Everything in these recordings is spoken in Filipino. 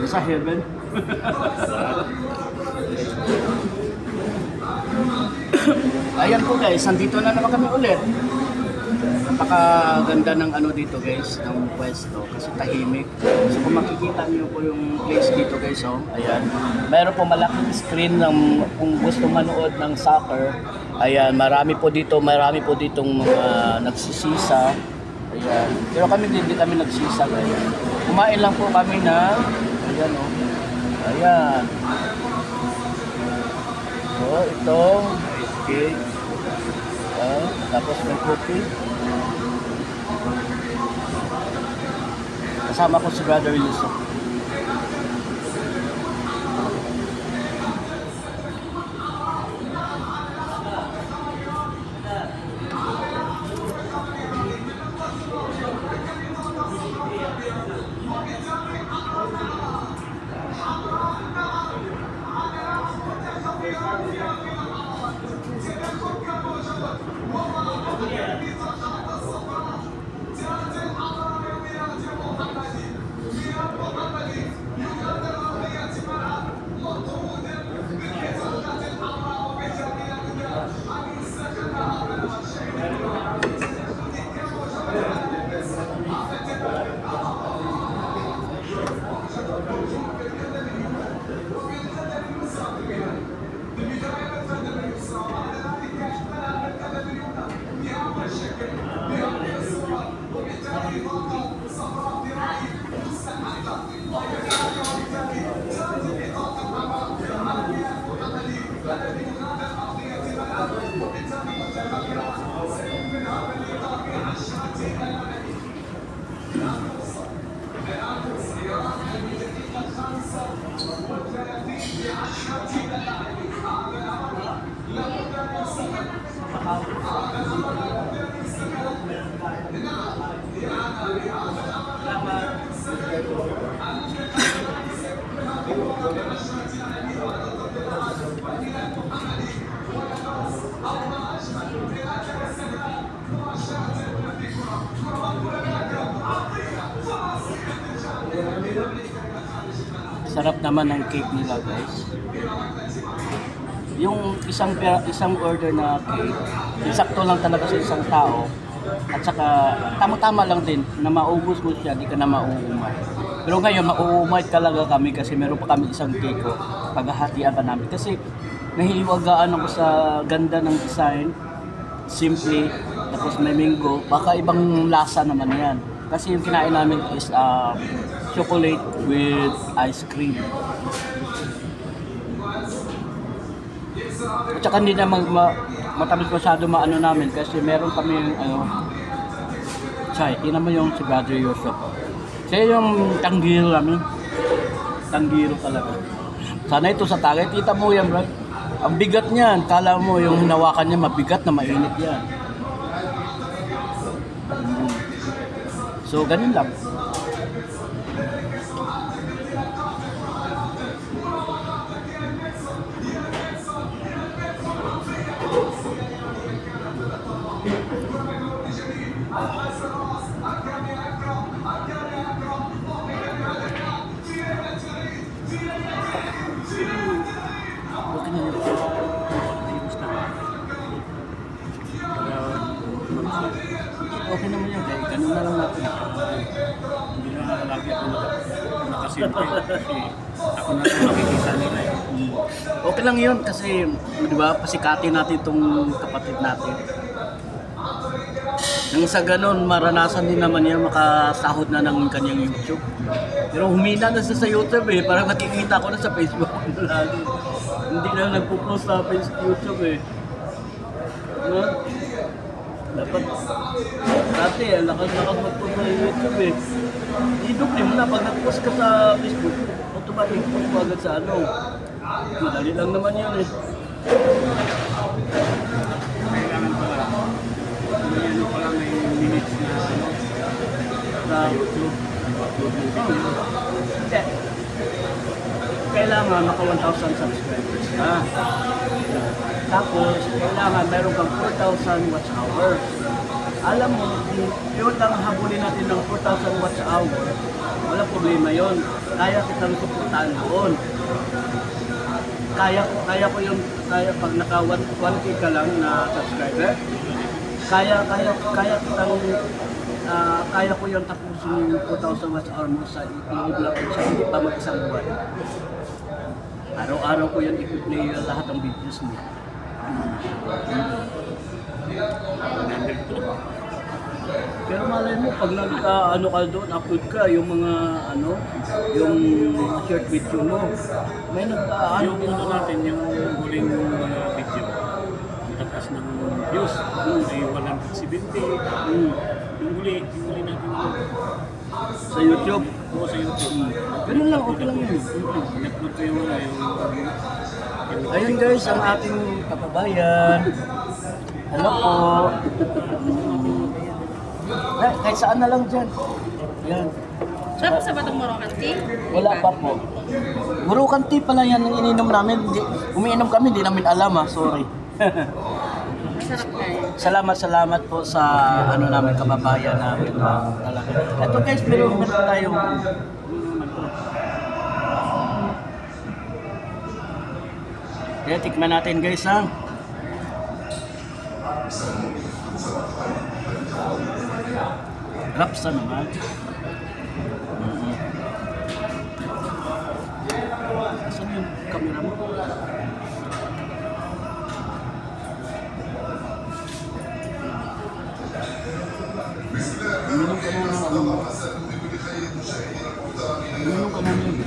Sa heaven. Ayan po guys, nandito na naman kami ulit. Napakaganda ng ano dito guys, ng pwesto kasi tahimik. So kung makikita niyo po yung place dito guys, oh, ayan. Mayroon po malaking screen ng kung gusto manood ng soccer. Ayan, marami po ditong mga nagsisisa. Ayan. Pero kami hindi kami nagsisa guys. Kumain lang po kami na ayan oh. Ayan. So ito, ice cake. Tapos may cookie. Kasama ko si Brother Yusuf. Sarap naman ng cake nila guys. Yung isang order na cake, sakto lang talaga sa isang tao. At saka tama-tama lang din na maubos mo siya, di ka na mauumay. Pero ngayon mauumay talaga kami kasi meron pa kami isang cake ko. Paghahatian pa namin kasi nahihiwagaan ako sa ganda ng design. Simple, tapos may mango, baka ibang lasa naman yan. Kasi yung kinain namin is chocolate with ice cream. At saka hindi naman matamis masyado maano namin kasi meron kami yung chai. Tingnan mo yung si Brother Yusuf. Siya yung tanggiro namin. Tanggiro talaga. Sana ito sa Tagay. Kita mo yan bro. Ang bigat niyan. Kala mo yung hinawakan niya mabigat na mainit yan. So ganun lang. Okay naman yun, kaya ganun na lang natin. Hindi na lagi ako nakasimple kasi ako na ito nakikita nila eh. Okay lang yun kasi, di ba, pasikatin natin itong kapatid natin. Nang sa ganun, maranasan din naman niya makasahod na ng kanyang YouTube. Pero humina na siya sa YouTube eh, parang nakikita ko na sa Facebook lagi. Hindi na nagpo-post sa YouTube eh. No? Dapat dati, lakas-lakas mag-post sa YouTube eh. I-double mo na, pag nag-post ka sa Facebook, automatic post mo agad sa ano. Madali lang naman yun eh. Kailangan pala, may ano pala, may minutes na ano, sa YouTube. Kailangan kailangan maka 1,000 subscribers ka. Tapos, kailangan meron kang 4,000 watch hour. Alam mo, yun lang habulin natin ng 4,000 watch hour, wala problema yon. Kaya kitang suportahan doon. Kaya ko yung, pag naka 1K ka lang na subscriber, kaya kitang, kaya ko yung tapusin yung 4,000 watch hour mo sa loob lang sa hindi pa mag-isang buwan. Araw-araw ko yung i-play lahat ng videos mo. 100 po. Pero malay mo, pag ano ka doon, upload ka, yung mga yung short video mo, may Yung din ano natin, yung huling video, tatas ng views, may 170. Yung huli natin sa YouTube. Oo, sa YouTube. Ganun lang, okay lang yun. In-upload ko yung Ayun guys, ang ating kababayan. Hello po. Kahit saan na lang dyan. Yan. Tapos sa batang Moroccan tea? Wala pa po. Moroccan tea pala yan ang ininom namin. Umiinom kami, hindi namin alam sorry. Masarap na yun. Salamat po sa namin kababayan namin talaga. Ito guys, pero meron tayong kaya tikman natin guys ha. Rapsa naman. Saan yung camera mo? Minum ka muna ng ano mo. Minum ka muna yun.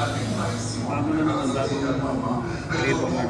bago na naman, bagong flavor na.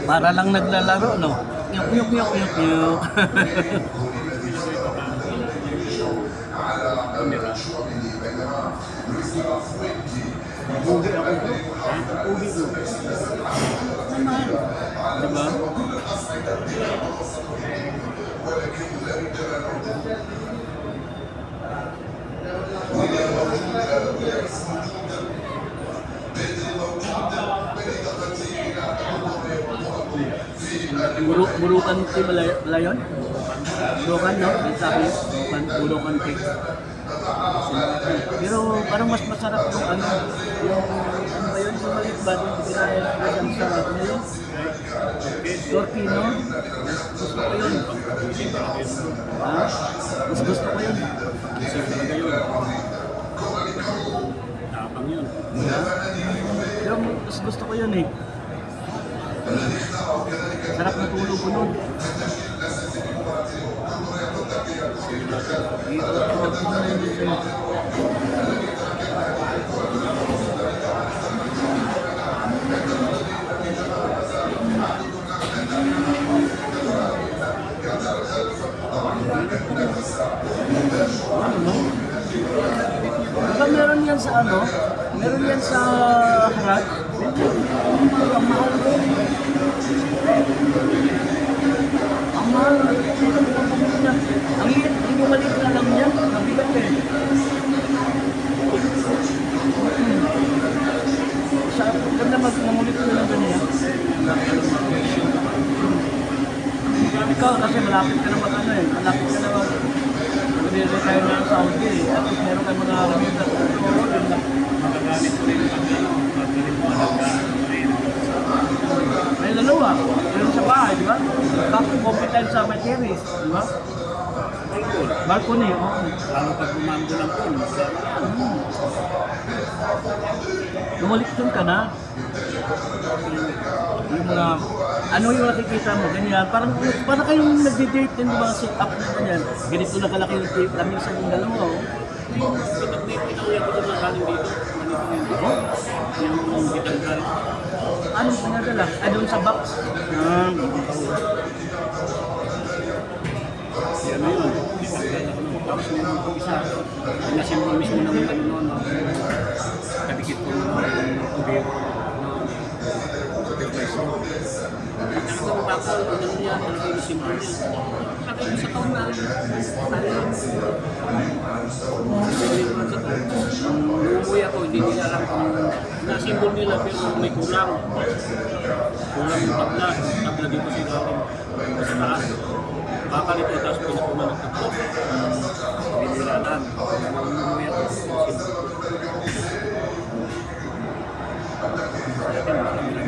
Para lang naglalaro, no? Nyok, nyok, nyok, nyok, nyok. Ugi ako bro. Ugi bro. Naman. Diba? Murukan ti bala yun? Bulokan, no? Yung sabi, bulokan cake. Pero parang mas masarap yung ano ba yun? Yung maliit ba? Yung pinayas ko siyang sa ano yun? Turkey, no? Gusto ko yun. Ha? Gusto ko yun. Isip talaga yun. Tapang yun. Ha? Pero mas gusto ko yun eh. Sarap na tulog ko nun. Diba meron yan sa ano? Meron yan sa Harad? Ang mahal ko. Ang mahal. Ang liit, hindi maliit na lang niya. Nabigat eh. Sa ganda mamulit ko lang ganyan. Ikaw kasi malapit ka naman ano eh. Malapit ka naman. Nire-retire na ng Saudi eh. At least meron kayo mga ramid at Magagamit ko rin pag ano, pagdalit mo may dalawa. Meron sa bahay, di ba? Tapos competent sa may terrace, di ba? Balcony, oo. lalo pag bumando ng pool. Lumaliktun ka na. Yung mga, ano yung nakikita mo, ganyan. Parang kayong nagde-date din, di ba? Sit up na ganyan. Ganito na kalaki yung date kami sa yung dalawa, oh. Pinauwi ako doon na galing dito. Yung bitanggal. Anong pinadala? Doon sa box. Yan na yun. Bitanggal ako ng box. Meron ko isa. Pinasimbol mismo ng ano noon. Kadikit ko ng tubig. Nakatawang bakal. Ano niya? Ano yung simbol niya? Nakatawang sa taon na rin. Umuwi ako, hindi nila alam kung na-symbol nila pero may kulang. Kulang yung tabla. Tabla dito sa ilalim. Sa taas. Baka nito, tapos pinakuman ng tabla. Hindi nila alam. Umuwi ako, symbol ko. Sa atin, marami lang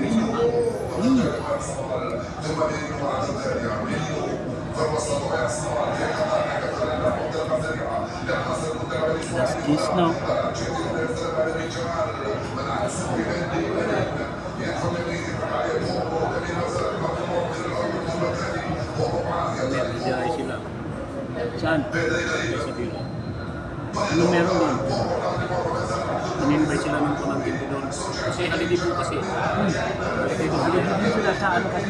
That's this, no? Diyan sila. Saan? Sa biro. Ano meron doon? In-invite sila ng pamangkin ko doon. Kasi holiday po kasi. Holiday po sila. Hindi sila sa ano kasi.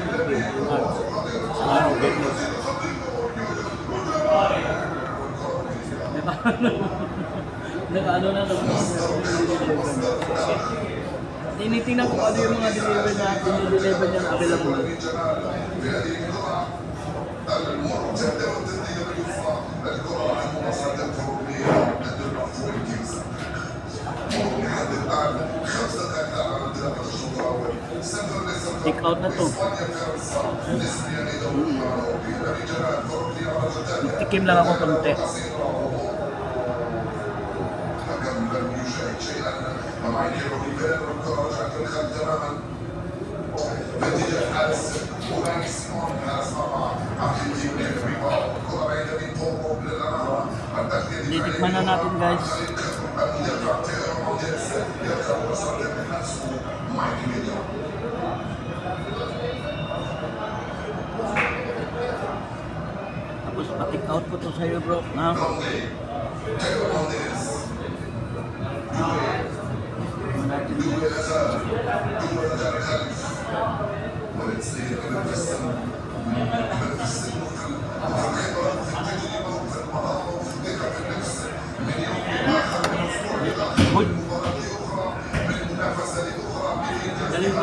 Sa araw, Bedros. Nag-ano na tinitingnan ko ano yung mga deliver niya na available. Take out na to. Nagtikim lang ako konti. Titikman na natin, guys. Tapos pa-take out ko to sa'yo, bro. Ha? Good. Dali mo.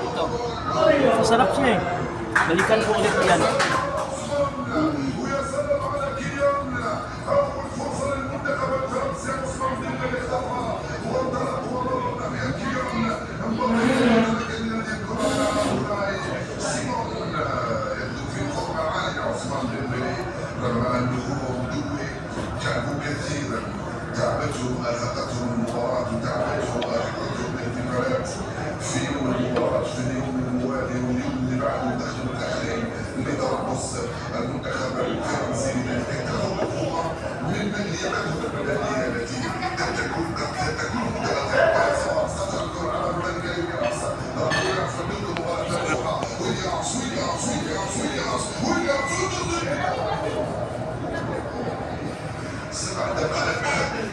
Ito. Masarap siya eh. Balikan ko ulit yan.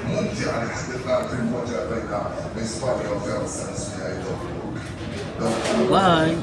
ممتعة الاحتفال بالمواجهة بين إسبانيا وفرنسا في نهاية الدوري. Bye!